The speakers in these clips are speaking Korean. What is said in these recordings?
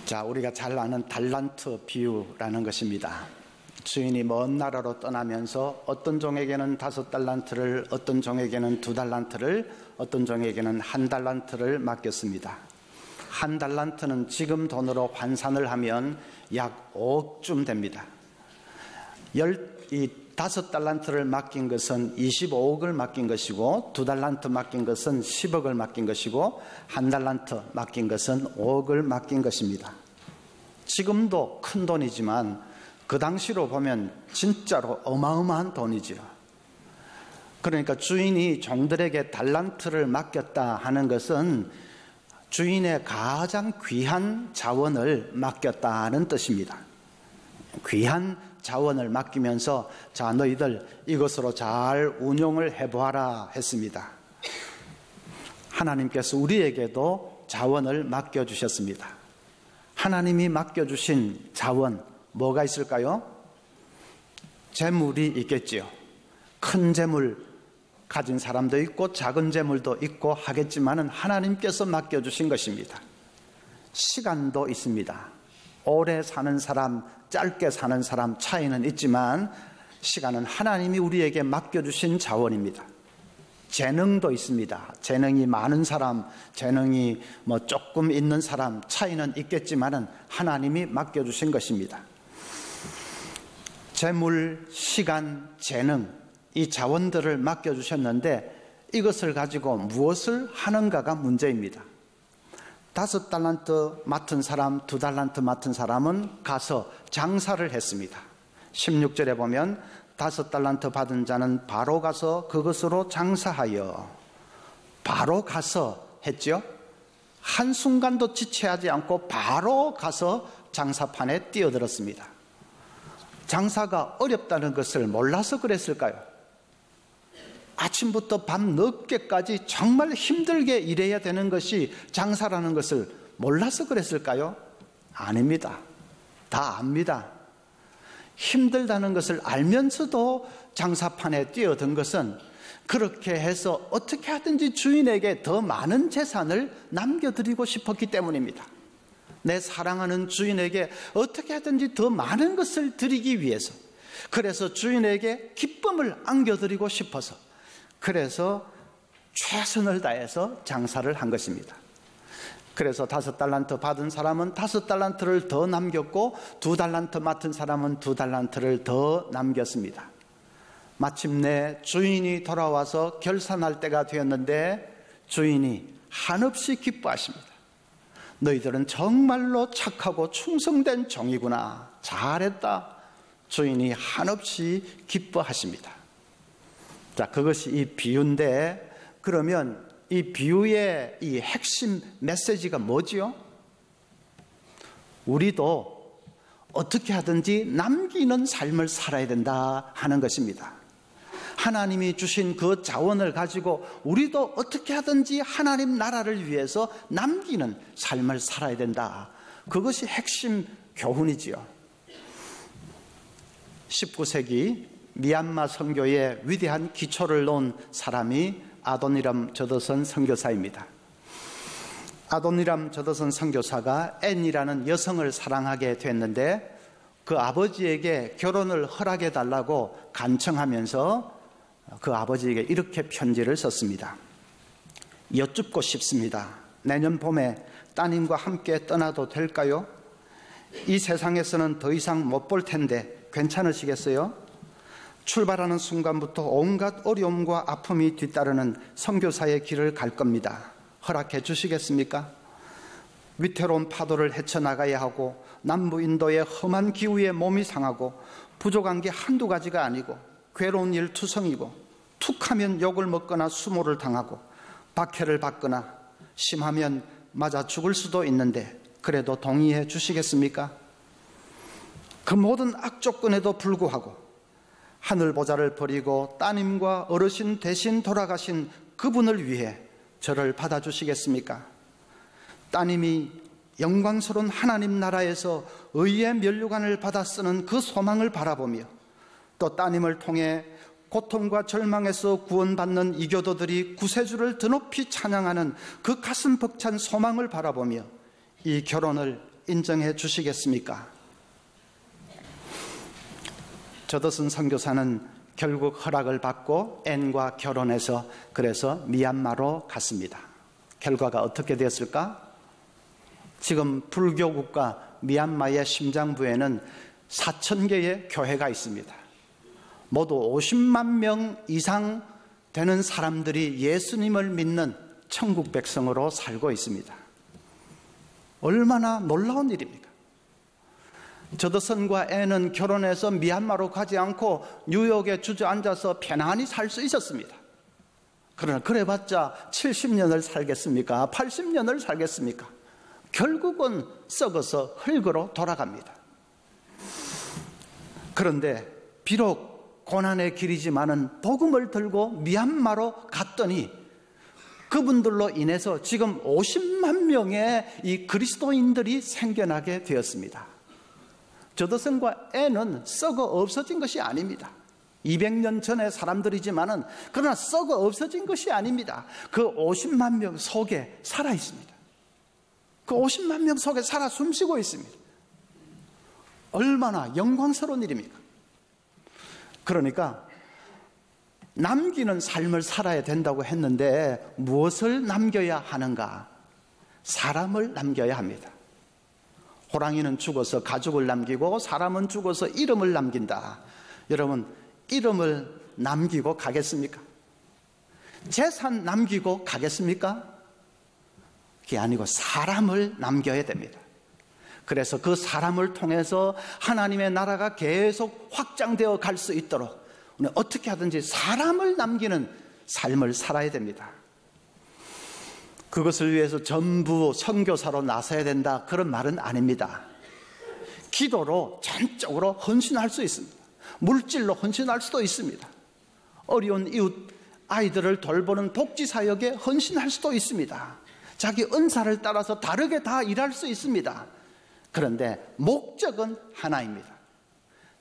자, 우리가 잘 아는 달란트 비유라는 것입니다. 주인이 먼 나라로 떠나면서 어떤 종에게는 5달란트를, 어떤 종에게는 2달란트를, 어떤 종에게는 1달란트를 맡겼습니다. 1달란트는 지금 돈으로 환산을 하면 약 5억쯤 됩니다. 5달란트를 맡긴 것은 25억을 맡긴 것이고, 2달란트 맡긴 것은 10억을 맡긴 것이고, 1달란트 맡긴 것은 5억을 맡긴 것입니다. 지금도 큰 돈이지만 그 당시로 보면 진짜로 어마어마한 돈이죠. 그러니까 주인이 종들에게 달란트를 맡겼다 하는 것은 주인의 가장 귀한 자원을 맡겼다는 뜻입니다. 귀한 자원을 맡기면서 자, 너희들 이것으로 잘 운용을 해보아라 했습니다. 하나님께서 우리에게도 자원을 맡겨주셨습니다. 하나님이 맡겨주신 자원 뭐가 있을까요? 재물이 있겠지요. 큰 재물 가진 사람도 있고 작은 재물도 있고 하겠지만은 하나님께서 맡겨주신 것입니다. 시간도 있습니다. 오래 사는 사람, 짧게 사는 사람 차이는 있지만 시간은 하나님이 우리에게 맡겨주신 자원입니다. 재능도 있습니다. 재능이 많은 사람, 재능이 조금 있는 사람 차이는 있겠지만은 하나님이 맡겨주신 것입니다. 재물, 시간, 재능, 이 자원들을 맡겨주셨는데 이것을 가지고 무엇을 하는가가 문제입니다. 5달란트 맡은 사람, 2달란트 맡은 사람은 가서 장사를 했습니다. 16절에 보면 5달란트 받은 자는 바로 가서 그것으로 장사하여, 바로 가서 했죠. 한순간도 지체하지 않고 바로 가서 장사판에 뛰어들었습니다. 장사가 어렵다는 것을 몰라서 그랬을까요? 아침부터 밤 늦게까지 정말 힘들게 일해야 되는 것이 장사라는 것을 몰라서 그랬을까요? 아닙니다. 다 압니다. 힘들다는 것을 알면서도 장사판에 뛰어든 것은 그렇게 해서 어떻게 하든지 주인에게 더 많은 재산을 남겨드리고 싶었기 때문입니다. 내 사랑하는 주인에게 어떻게 하든지 더 많은 것을 드리기 위해서, 그래서 주인에게 기쁨을 안겨드리고 싶어서, 그래서 최선을 다해서 장사를 한 것입니다. 그래서 5달란트 받은 사람은 5달란트를 더 남겼고 2달란트 맡은 사람은 2달란트를 더 남겼습니다. 마침내 주인이 돌아와서 결산할 때가 되었는데 주인이 한없이 기뻐하십니다. 너희들은 정말로 착하고 충성된 종이구나. 잘했다. 주인이 한없이 기뻐하십니다. 자, 그것이 이 비유인데, 그러면 이 비유의 이 핵심 메시지가 뭐지요? 우리도 어떻게 하든지 남기는 삶을 살아야 된다 하는 것입니다. 하나님이 주신 그 자원을 가지고 우리도 어떻게 하든지 하나님 나라를 위해서 남기는 삶을 살아야 된다. 그것이 핵심 교훈이지요. 19세기 미얀마 선교의 위대한 기초를 놓은 사람이 아도니람 저더선 선교사입니다. 아도니람 저더선 선교사가 앤이라는 여성을 사랑하게 됐는데 그 아버지에게 결혼을 허락해 달라고 간청하면서 그 아버지에게 이렇게 편지를 썼습니다. 여쭙고 싶습니다. 내년 봄에 따님과 함께 떠나도 될까요? 이 세상에서는 더 이상 못 볼 텐데 괜찮으시겠어요? 출발하는 순간부터 온갖 어려움과 아픔이 뒤따르는 선교사의 길을 갈 겁니다. 허락해 주시겠습니까? 위태로운 파도를 헤쳐나가야 하고 남부 인도의 험한 기후에 몸이 상하고 부족한 게 한두 가지가 아니고 괴로운 일 투성이고 툭하면 욕을 먹거나 수모를 당하고 박해를 받거나 심하면 맞아 죽을 수도 있는데 그래도 동의해 주시겠습니까? 그 모든 악조건에도 불구하고 하늘 보좌를 버리고 따님과 어르신 대신 돌아가신 그분을 위해 저를 받아주시겠습니까? 따님이 영광스러운 하나님 나라에서 의의 면류관을 받아 쓰는 그 소망을 바라보며 또 따님을 통해 고통과 절망에서 구원받는 이교도들이 구세주를 드높이 찬양하는 그 가슴 벅찬 소망을 바라보며 이 결혼을 인정해 주시겠습니까? 저더슨 선교사는 결국 허락을 받고 앤과 결혼해서 그래서 미얀마로 갔습니다. 결과가 어떻게 되었을까? 지금 불교 국가 미얀마의 심장부에는 4,000개의 교회가 있습니다. 모두 50만 명 이상 되는 사람들이 예수님을 믿는 천국 백성으로 살고 있습니다. 얼마나 놀라운 일입니까? 저더슨과 앤은 결혼해서 미얀마로 가지 않고 뉴욕에 주저앉아서 편안히 살 수 있었습니다. 그러나 그래봤자 70년을 살겠습니까? 80년을 살겠습니까? 결국은 썩어서 흙으로 돌아갑니다. 그런데 비록 고난의 길이지만은 복음을 들고 미얀마로 갔더니 그분들로 인해서 지금 50만 명의 이 그리스도인들이 생겨나게 되었습니다. 저더슨과 앤은 썩어 없어진 것이 아닙니다. 200년 전의 사람들이지만은 그러나 썩어 없어진 것이 아닙니다. 그 50만 명 속에 살아 있습니다. 그 50만 명 속에 살아 숨쉬고 있습니다. 얼마나 영광스러운 일입니까? 그러니까 남기는 삶을 살아야 된다고 했는데 무엇을 남겨야 하는가? 사람을 남겨야 합니다. 호랑이는 죽어서 가죽을 남기고 사람은 죽어서 이름을 남긴다. 여러분, 이름을 남기고 가겠습니까? 재산 남기고 가겠습니까? 그게 아니고 사람을 남겨야 됩니다. 그래서 그 사람을 통해서 하나님의 나라가 계속 확장되어 갈 수 있도록 우리는 어떻게 하든지 사람을 남기는 삶을 살아야 됩니다. 그것을 위해서 전부 선교사로 나서야 된다, 그런 말은 아닙니다. 기도로 전적으로 헌신할 수 있습니다. 물질로 헌신할 수도 있습니다. 어려운 이웃 아이들을 돌보는 복지사역에 헌신할 수도 있습니다. 자기 은사를 따라서 다르게 다 일할 수 있습니다. 그런데 목적은 하나입니다.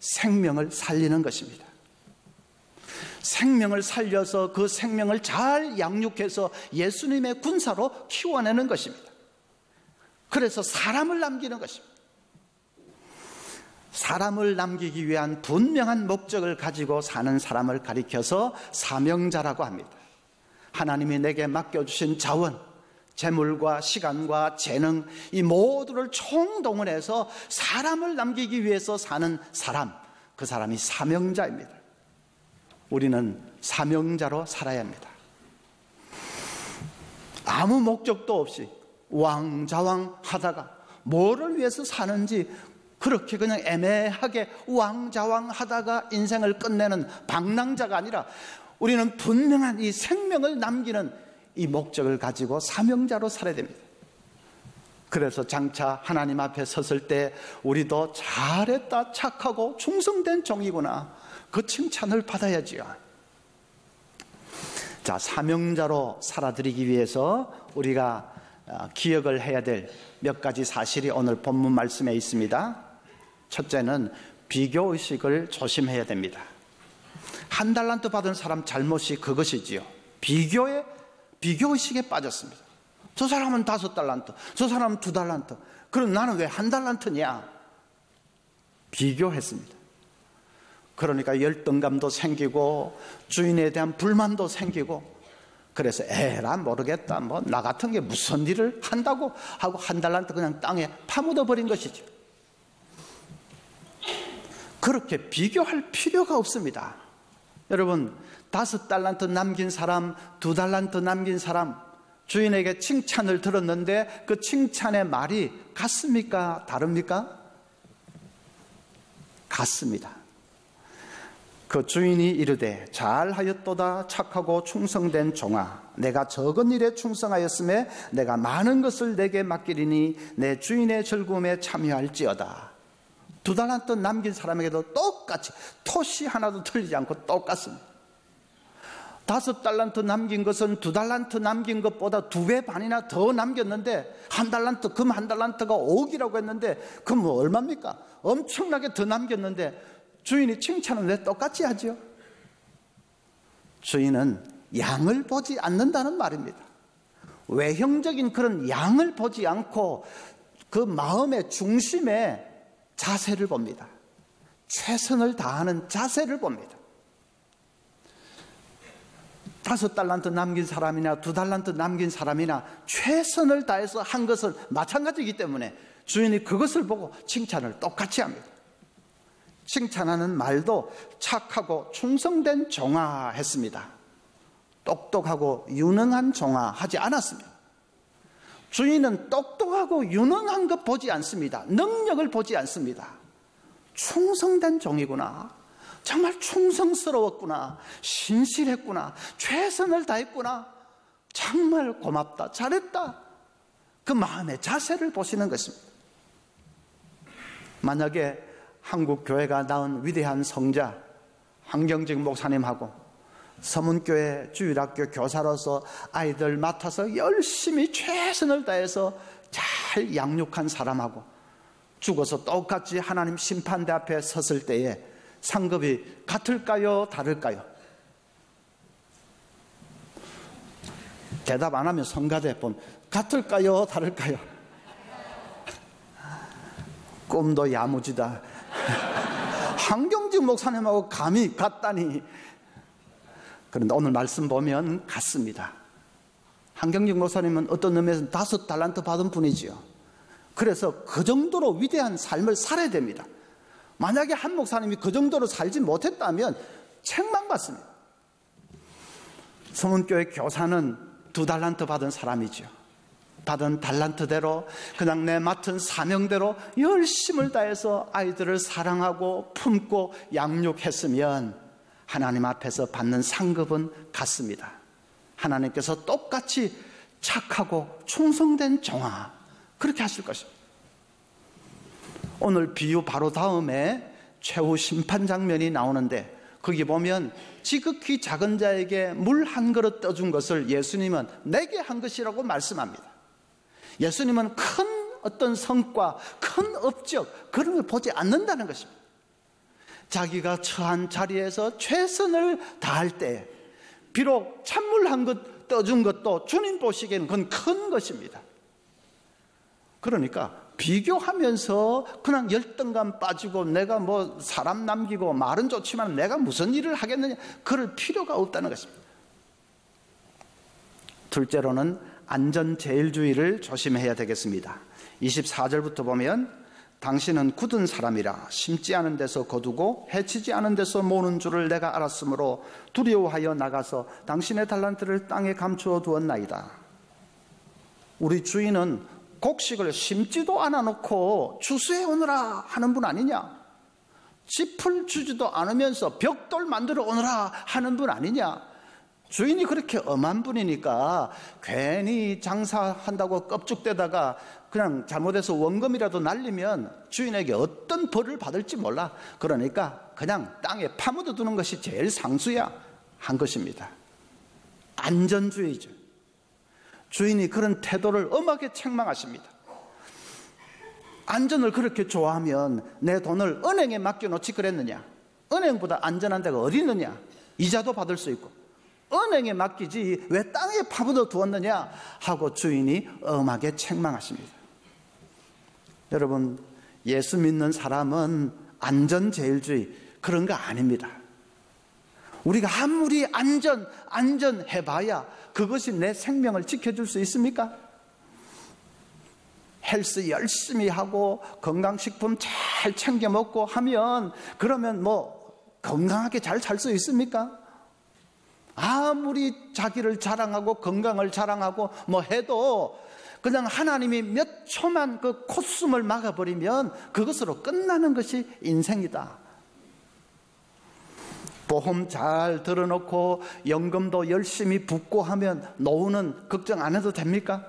생명을 살리는 것입니다. 생명을 살려서 그 생명을 잘 양육해서 예수님의 군사로 키워내는 것입니다. 그래서 사람을 남기는 것입니다. 사람을 남기기 위한 분명한 목적을 가지고 사는 사람을 가리켜서 사명자라고 합니다. 하나님이 내게 맡겨주신 자원, 재물과 시간과 재능, 이 모두를 총동원해서 사람을 남기기 위해서 사는 사람, 그 사람이 사명자입니다. 우리는 사명자로 살아야 합니다. 아무 목적도 없이 왕자왕 하다가 뭐를 위해서 사는지 그렇게 그냥 애매하게 왕자왕 하다가 인생을 끝내는 방랑자가 아니라 우리는 분명한 이 생명을 남기는 이 목적을 가지고 사명자로 살아야 됩니다. 그래서 장차 하나님 앞에 섰을 때 우리도 잘했다, 착하고 충성된 종이구나, 그 칭찬을 받아야지요. 자, 사명자로 살아드리기 위해서 우리가 기억을 해야 될 몇 가지 사실이 오늘 본문 말씀에 있습니다. 첫째는 비교의식을 조심해야 됩니다. 한 달란트 받은 사람 잘못이 그것이지요. 비교의식에 빠졌습니다. 저 사람은 5달란트, 저 사람은 2달란트. 그럼 나는 왜 1달란트냐? 비교했습니다. 그러니까 열등감도 생기고 주인에 대한 불만도 생기고, 그래서 에라 모르겠다, 뭐 나 같은 게 무슨 일을 한다고 하고 1달란트 그냥 땅에 파묻어 버린 것이죠. 그렇게 비교할 필요가 없습니다. 여러분, 5달란트 남긴 사람, 2달란트 남긴 사람, 주인에게 칭찬을 들었는데 그 칭찬의 말이 같습니까? 다릅니까? 같습니다. 그 주인이 이르되 잘하였도다, 착하고 충성된 종아, 내가 적은 일에 충성하였음에 내가 많은 것을 내게 맡기리니 내 주인의 즐거움에 참여할지어다. 2달란트 남긴 사람에게도 똑같이 토시 하나도 틀리지 않고 똑같습니다. 5달란트 남긴 것은 2달란트 남긴 것보다 2배 반이나 더 남겼는데 1달란트, 금 1달란트가 5억이라고 했는데 그럼 뭐 얼마입니까? 엄청나게 더 남겼는데 주인이 칭찬은 왜 똑같이 하죠? 주인은 양을 보지 않는다는 말입니다. 외형적인 그런 양을 보지 않고 그 마음의 중심에 자세를 봅니다. 최선을 다하는 자세를 봅니다. 5달란트 남긴 사람이나 2달란트 남긴 사람이나 최선을 다해서 한 것은 마찬가지이기 때문에 주인이 그것을 보고 칭찬을 똑같이 합니다. 칭찬하는 말도 착하고 충성된 종아 했습니다. 똑똑하고 유능한 종아 하지 않았습니다. 주인은 똑똑하고 유능한 것 보지 않습니다. 능력을 보지 않습니다. 충성된 종이구나, 정말 충성스러웠구나, 신실했구나, 최선을 다했구나, 정말 고맙다, 잘했다, 그 마음의 자세를 보시는 것입니다. 만약에 한국 교회가 낳은 위대한 성자 황경직 목사님하고 서문교회 주일학교 교사로서 아이들 맡아서 열심히 최선을 다해서 잘 양육한 사람하고 죽어서 똑같이 하나님 심판대 앞에 섰을 때에 상급이 같을까요, 다를까요? 대답 안 하면 성가대 보면 같을까요, 다를까요? 꿈도 야무지다. 황경직 목사님하고 감히 같다니. 그런데 오늘 말씀 보면 같습니다. 황경직 목사님은 어떤 의미에서 5달란트 받은 분이지요. 그래서 그 정도로 위대한 삶을 살아야 됩니다. 만약에 한 목사님이 그 정도로 살지 못했다면 책망받습니다. 서문교회 교사는 2달란트 받은 사람이죠. 받은 달란트대로 그냥 내 맡은 사명대로 열심을 다해서 아이들을 사랑하고 품고 양육했으면 하나님 앞에서 받는 상급은 같습니다. 하나님께서 똑같이 착하고 충성된 종아 그렇게 하실 것입니다. 오늘 비유 바로 다음에 최후 심판 장면이 나오는데 거기 보면 지극히 작은 자에게 물 한 그릇 떠준 것을 예수님은 내게 한 것이라고 말씀합니다. 예수님은 큰 어떤 성과, 큰 업적 그런 걸 보지 않는다는 것입니다. 자기가 처한 자리에서 최선을 다할 때 비록 찬물 한 것 떠준 것도 주님 보시기에는 그건 큰 것입니다. 그러니까 비교하면서 그냥 열등감 빠지고 내가 뭐 사람 남기고 말은 좋지만 내가 무슨 일을 하겠느냐 그럴 필요가 없다는 것입니다. 둘째로는 안전제일주의를 조심해야 되겠습니다. 24절부터 보면 당신은 굳은 사람이라 심지 않은 데서 거두고 해치지 않은 데서 모으는 줄을 내가 알았으므로 두려워하여 나가서 당신의 달란트를 땅에 감추어 두었나이다. 우리 주인은 곡식을 심지도 않아 놓고 추수해 오너라 하는 분 아니냐? 짚을 주지도 않으면서 벽돌 만들어 오너라 하는 분 아니냐? 주인이 그렇게 엄한 분이니까 괜히 장사한다고 껍죽대다가 그냥 잘못해서 원금이라도 날리면 주인에게 어떤 벌을 받을지 몰라. 그러니까 그냥 땅에 파묻어 두는 것이 제일 상수야 한 것입니다. 안전주의죠. 주인이 그런 태도를 엄하게 책망하십니다. 안전을 그렇게 좋아하면 내 돈을 은행에 맡겨놓지 그랬느냐? 은행보다 안전한 데가 어디 있느냐? 이자도 받을 수 있고 은행에 맡기지 왜 땅에 파묻어 두었느냐 하고 주인이 엄하게 책망하십니다. 여러분, 예수 믿는 사람은 안전제일주의 그런 거 아닙니다. 우리가 아무리 안전해봐야 그것이 내 생명을 지켜줄 수 있습니까? 헬스 열심히 하고 건강식품 잘 챙겨 먹고 하면 그러면 뭐 건강하게 잘 살 수 있습니까? 아무리 자기를 자랑하고 건강을 자랑하고 뭐 해도 그냥 하나님이 몇 초만 그 콧숨을 막아버리면 그것으로 끝나는 것이 인생이다. 보험 잘 들어놓고 연금도 열심히 붓고 하면 노후는 걱정 안 해도 됩니까?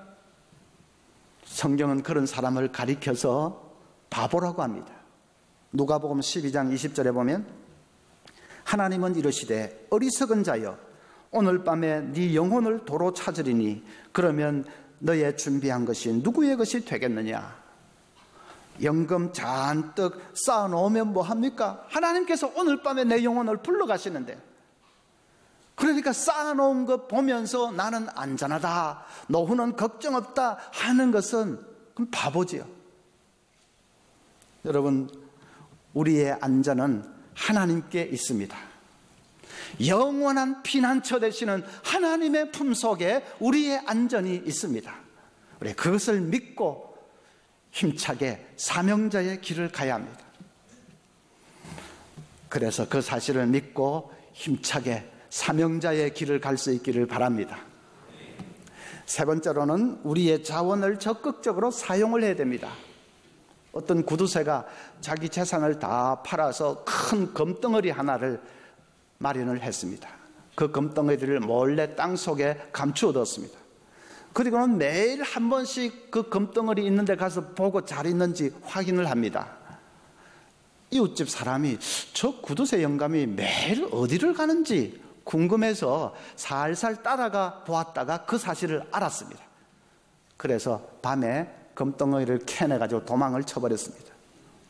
성경은 그런 사람을 가리켜서 바보라고 합니다. 누가복음 12장 20절에 보면 하나님은 이르시되 어리석은 자여 오늘 밤에 네 영혼을 도로 찾으리니 그러면 너의 준비한 것이 누구의 것이 되겠느냐? 연금 잔뜩 쌓아놓으면 뭐합니까? 하나님께서 오늘 밤에 내 영혼을 불러가시는데 그러니까 쌓아놓은 것 보면서 나는 안전하다, 노후는 걱정 없다 하는 것은 그럼 바보지요. 여러분, 우리의 안전은 하나님께 있습니다. 영원한 피난처 되시는 하나님의 품속에 우리의 안전이 있습니다. 우리 그것을 믿고 힘차게 사명자의 길을 가야 합니다. 그래서 그 사실을 믿고 힘차게 사명자의 길을 갈 수 있기를 바랍니다. 세 번째로는 우리의 자원을 적극적으로 사용을 해야 됩니다. 어떤 구두쇠가 자기 재산을 다 팔아서 큰 금덩어리 하나를 마련을 했습니다. 그 금덩어리를 몰래 땅속에 감추어뒀습니다. 그리고는 매일 한 번씩 그 금덩어리 있는 데 가서 보고 잘 있는지 확인을 합니다. 이웃집 사람이 저 구두쇠 영감이 매일 어디를 가는지 궁금해서 살살 따라가 보았다가 그 사실을 알았습니다. 그래서 밤에 금덩어리를 캐내가지고 도망을 쳐버렸습니다.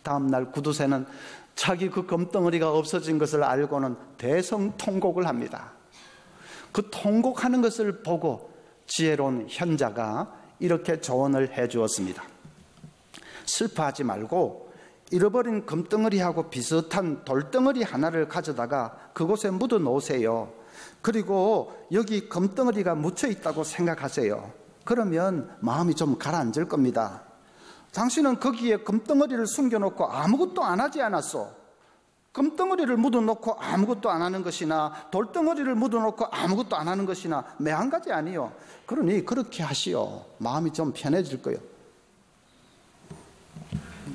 다음날 구두쇠는 자기 그 금덩어리가 없어진 것을 알고는 대성통곡을 합니다. 그 통곡하는 것을 보고 지혜로운 현자가 이렇게 조언을 해 주었습니다. 슬퍼하지 말고 잃어버린 금덩어리하고 비슷한 돌덩어리 하나를 가져다가 그곳에 묻어 놓으세요. 그리고 여기 금덩어리가 묻혀 있다고 생각하세요. 그러면 마음이 좀 가라앉을 겁니다. 당신은 거기에 금덩어리를 숨겨놓고 아무것도 안 하지 않았어. 금덩어리를 묻어놓고 아무것도 안 하는 것이나 돌덩어리를 묻어놓고 아무것도 안 하는 것이나 매 한 가지 아니요. 그러니 그렇게 하시오. 마음이 좀 편해질 거예요.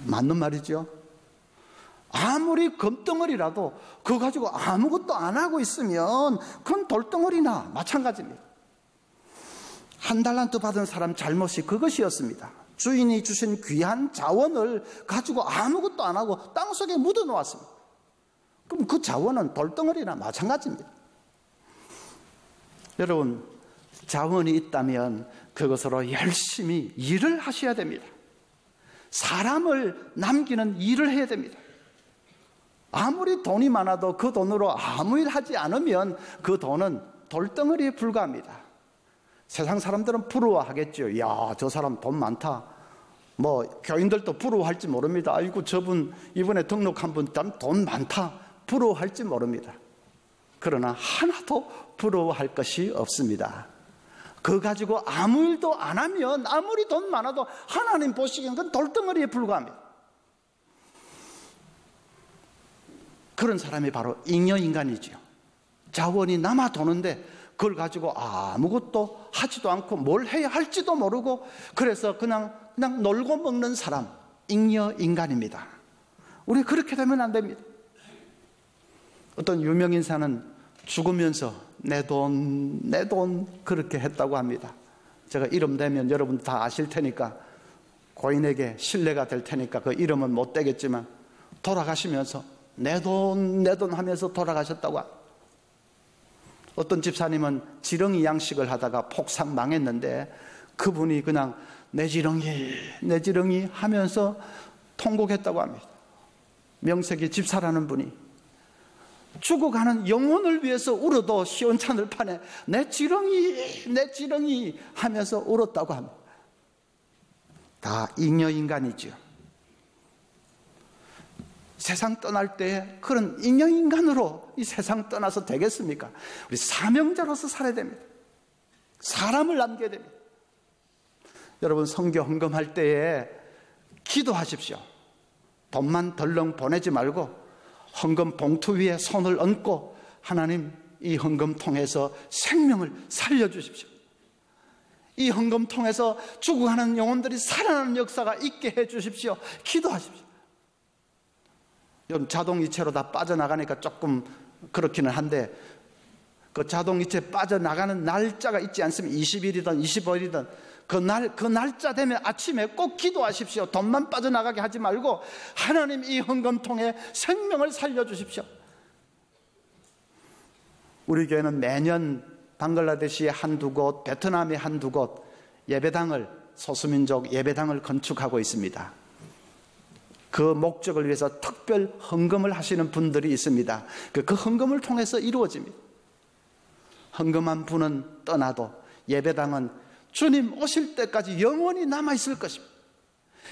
맞는 말이죠. 아무리 금덩어리라도 그거 가지고 아무것도 안 하고 있으면 그건 돌덩어리나 마찬가지입니다. 한 달란트 받은 사람 잘못이 그것이었습니다. 주인이 주신 귀한 자원을 가지고 아무것도 안 하고 땅속에 묻어 놓았습니다. 그럼 그 자원은 돌덩어리나 마찬가지입니다. 여러분, 자원이 있다면 그것으로 열심히 일을 하셔야 됩니다. 사람을 남기는 일을 해야 됩니다. 아무리 돈이 많아도 그 돈으로 아무 일 하지 않으면 그 돈은 돌덩어리에 불과합니다. 세상 사람들은 부러워하겠죠. 야, 저 사람 돈 많다. 뭐 교인들도 부러워할지 모릅니다. 아이고, 저분 이번에 등록한 분 돈 많다. 부러워할지 모릅니다. 그러나 하나도 부러워할 것이 없습니다. 그거 가지고 아무 일도 안 하면 아무리 돈 많아도 하나님 보시기엔 그건 돌덩어리에 불과합니다. 그런 사람이 바로 잉여인간이지요. 자원이 남아 도는데 그걸 가지고 아무것도 하지도 않고 뭘 해야 할지도 모르고 그래서 그냥 놀고 먹는 사람, 잉여인간입니다. 우리 그렇게 되면 안 됩니다. 어떤 유명인사는 죽으면서 내 돈 그렇게 했다고 합니다. 제가 이름 대면 여러분 다 아실 테니까 고인에게 신뢰가 될 테니까 그 이름은 못 되겠지만 돌아가시면서 내 돈 하면서 돌아가셨다고 합니다. 어떤 집사님은 지렁이 양식을 하다가 폭삭 망했는데 그분이 그냥 내 지렁이 하면서 통곡했다고 합니다. 명색이 집사라는 분이 죽어가는 영혼을 위해서 울어도 시원찮을 판에 내 지렁이 하면서 울었다고 합니다. 다 잉여인간이죠. 세상 떠날 때 그런 잉여인간으로 이 세상 떠나서 되겠습니까? 우리 사명자로서 살아야 됩니다. 사람을 남겨야 됩니다. 여러분, 선교 헌금할 때에 기도하십시오. 돈만 덜렁 보내지 말고 헌금 봉투 위에 손을 얹고 하나님, 이 헌금 통해서 생명을 살려주십시오. 이 헌금 통해서 죽어가는 영혼들이 살아나는 역사가 있게 해주십시오. 기도하십시오. 여러분, 자동이체로 다 빠져나가니까 조금 그렇기는 한데 그 자동이체 빠져나가는 날짜가 있지 않습니까? 20일이든 25일이든 그 날짜 되면 아침에 꼭 기도하십시오. 돈만 빠져나가게 하지 말고 하나님, 이 헌금 통해 생명을 살려주십시오. 우리 교회는 매년 방글라데시의 한두 곳, 베트남의 한두 곳 예배당을, 소수민족 예배당을 건축하고 있습니다. 그 목적을 위해서 특별 헌금을 하시는 분들이 있습니다. 그 헌금을 통해서 이루어집니다. 헌금한 분은 떠나도 예배당은 주님 오실 때까지 영원히 남아있을 것입니다.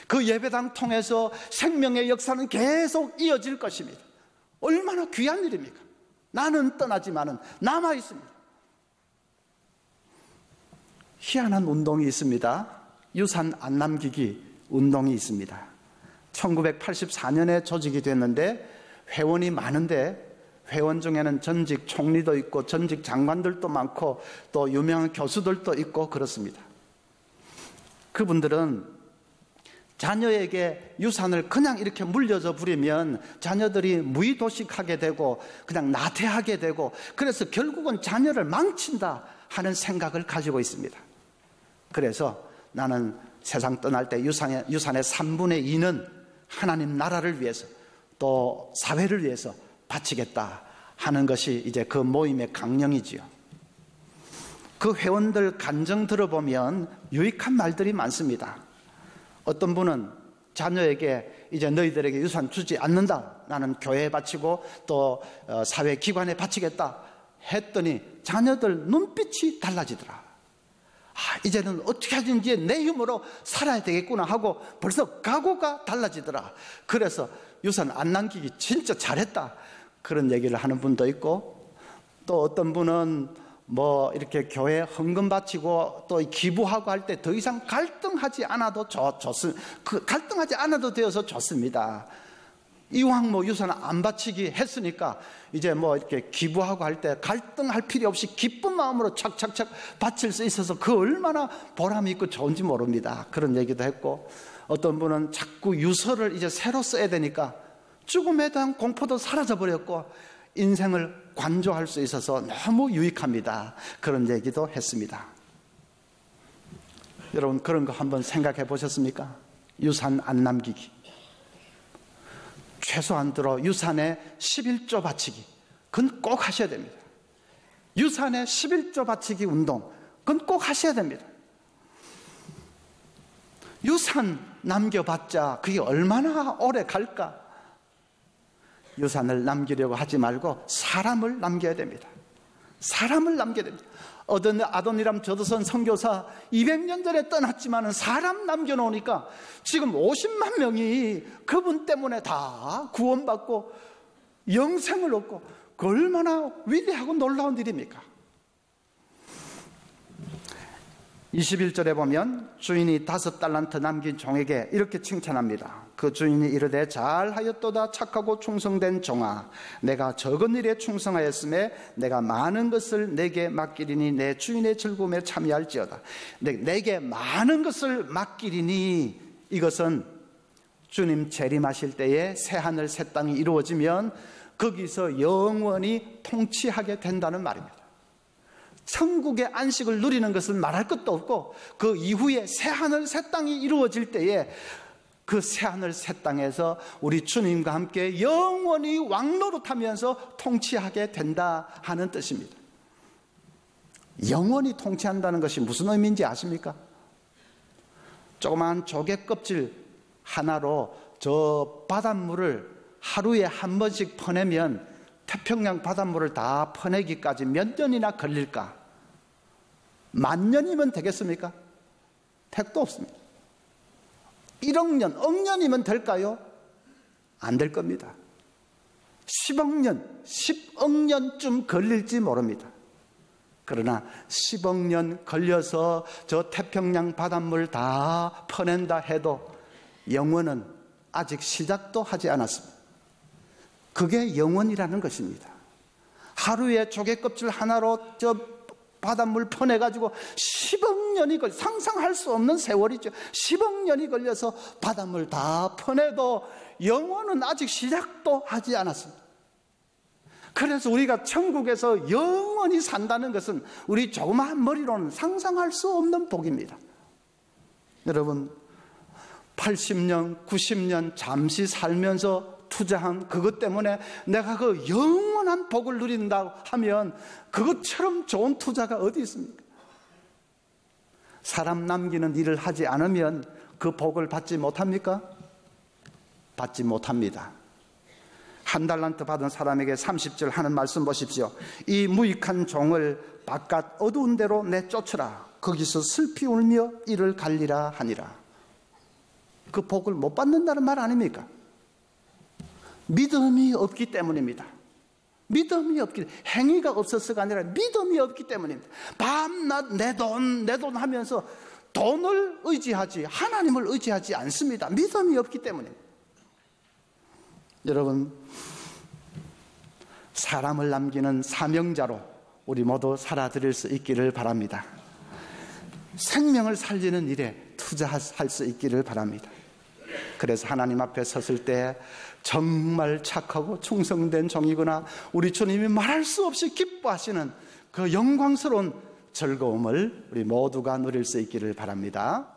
그 예배당 통해서 생명의 역사는 계속 이어질 것입니다. 얼마나 귀한 일입니까? 나는 떠나지만은 남아 있습니다. 희한한 운동이 있습니다. 유산 안 남기기 운동이 있습니다. 1984년에 조직이 됐는데 회원이 많은데 회원 중에는 전직 총리도 있고 전직 장관들도 많고 또 유명한 교수들도 있고 그렇습니다. 그분들은 자녀에게 유산을 그냥 이렇게 물려줘 버리면 자녀들이 무의도식하게 되고 그냥 나태하게 되고 그래서 결국은 자녀를 망친다 하는 생각을 가지고 있습니다. 그래서 나는 세상 떠날 때 유산의 3분의 2는 하나님 나라를 위해서 또 사회를 위해서 바치겠다 하는 것이 이제 그 모임의 강령이지요. 그 회원들 간증 들어보면 유익한 말들이 많습니다. 어떤 분은 자녀에게 이제 너희들에게 유산 주지 않는다. 나는 교회에 바치고 또 사회기관에 바치겠다 했더니 자녀들 눈빛이 달라지더라. 이제는 어떻게 하든지 내 힘으로 살아야 되겠구나 하고 벌써 각오가 달라지더라. 그래서 유산 안 남기기 진짜 잘했다. 그런 얘기를 하는 분도 있고 또 어떤 분은 이렇게 교회 헌금 바치고 또 기부하고 할 때 더 이상 갈등하지 않아도 갈등하지 않아도 되어서 좋습니다. 이왕 유산 안 바치기 했으니까 이제 이렇게 기부하고 할 때 갈등할 필요 없이 기쁜 마음으로 착착착 바칠 수 있어서 그 얼마나 보람이 있고 좋은지 모릅니다. 그런 얘기도 했고 어떤 분은 자꾸 유서를 이제 새로 써야 되니까 죽음에 대한 공포도 사라져버렸고 인생을 관조할 수 있어서 너무 유익합니다. 그런 얘기도 했습니다. 여러분 그런 거 한번 생각해 보셨습니까? 유산 안 남기기. 최소한 들어 유산에 11조 바치기. 그건 꼭 하셔야 됩니다. 유산에 11조 바치기 운동. 그건 꼭 하셔야 됩니다. 유산 남겨봤자 그게 얼마나 오래 갈까? 유산을 남기려고 하지 말고 사람을 남겨야 됩니다. 사람을 남겨야 됩니다. 아도니람 저드선 선교사 200년 전에 떠났지만 사람 남겨놓으니까 지금 50만 명이 그분 때문에 다 구원받고 영생을 얻고 그 얼마나 위대하고 놀라운 일입니까? 21절에 보면 주인이 5달란트 남긴 종에게 이렇게 칭찬합니다. 그 주인이 이르되 잘하였도다 착하고 충성된 종아, 내가 적은 일에 충성하였음에 내가 많은 것을 내게 맡기리니 내 주인의 즐거움에 참여할지어다. 내게 많은 것을 맡기리니 이것은 주님 재림하실 때에 새하늘 새 땅이 이루어지면 거기서 영원히 통치하게 된다는 말입니다. 천국의 안식을 누리는 것은 말할 것도 없고 그 이후에 새하늘 새 땅이 이루어질 때에 그 새하늘 새 땅에서 우리 주님과 함께 영원히 왕노릇하면서 통치하게 된다 하는 뜻입니다. 영원히 통치한다는 것이 무슨 의미인지 아십니까? 조그마한 조개 껍질 하나로 저 바닷물을 하루에 한 번씩 퍼내면 태평양 바닷물을 다 퍼내기까지 몇 년이나 걸릴까? 10,000년이면 되겠습니까? 택도 없습니다. 1억 년, 억 년이면 될까요? 안 될 겁니다. 10억 년, 10억 년쯤 걸릴지 모릅니다. 그러나 10억 년 걸려서 저 태평양 바닷물 다 퍼낸다 해도 영원은 아직 시작도 하지 않았습니다. 그게 영원이라는 것입니다. 하루에 조개껍질 하나로 저 바닷물 퍼내가지고 10억 년이 상상할 수 없는 세월이죠. 10억 년이 걸려서 바닷물 다 퍼내도 영원은 아직 시작도 하지 않았습니다. 그래서 우리가 천국에서 영원히 산다는 것은 우리 조그마한 머리로는 상상할 수 없는 복입니다. 여러분 80년, 90년 잠시 살면서 투자한 그것 때문에 내가 그 영원한 복을 누린다고 하면 그것처럼 좋은 투자가 어디 있습니까? 사람 남기는 일을 하지 않으면 그 복을 받지 못합니까? 받지 못합니다. 1달란트 받은 사람에게 30절 하는 말씀 보십시오. 이 무익한 종을 바깥 어두운 데로 내쫓으라. 거기서 슬피 울며 이를 갈리라 하니라. 그 복을 못 받는다는 말 아닙니까? 믿음이 없기 때문입니다. 믿음이 없기, 행위가 없어서가 아니라 믿음이 없기 때문입니다. 밤낮 내 돈 하면서 돈을 의지하지 하나님을 의지하지 않습니다. 믿음이 없기 때문입니다. 여러분, 사람을 남기는 사명자로 우리 모두 살아드릴 수 있기를 바랍니다. 생명을 살리는 일에 투자할 수 있기를 바랍니다. 그래서 하나님 앞에 섰을 때 정말 착하고 충성된 종이구나, 우리 주님이 말할 수 없이 기뻐하시는 그 영광스러운 즐거움을 우리 모두가 누릴 수 있기를 바랍니다.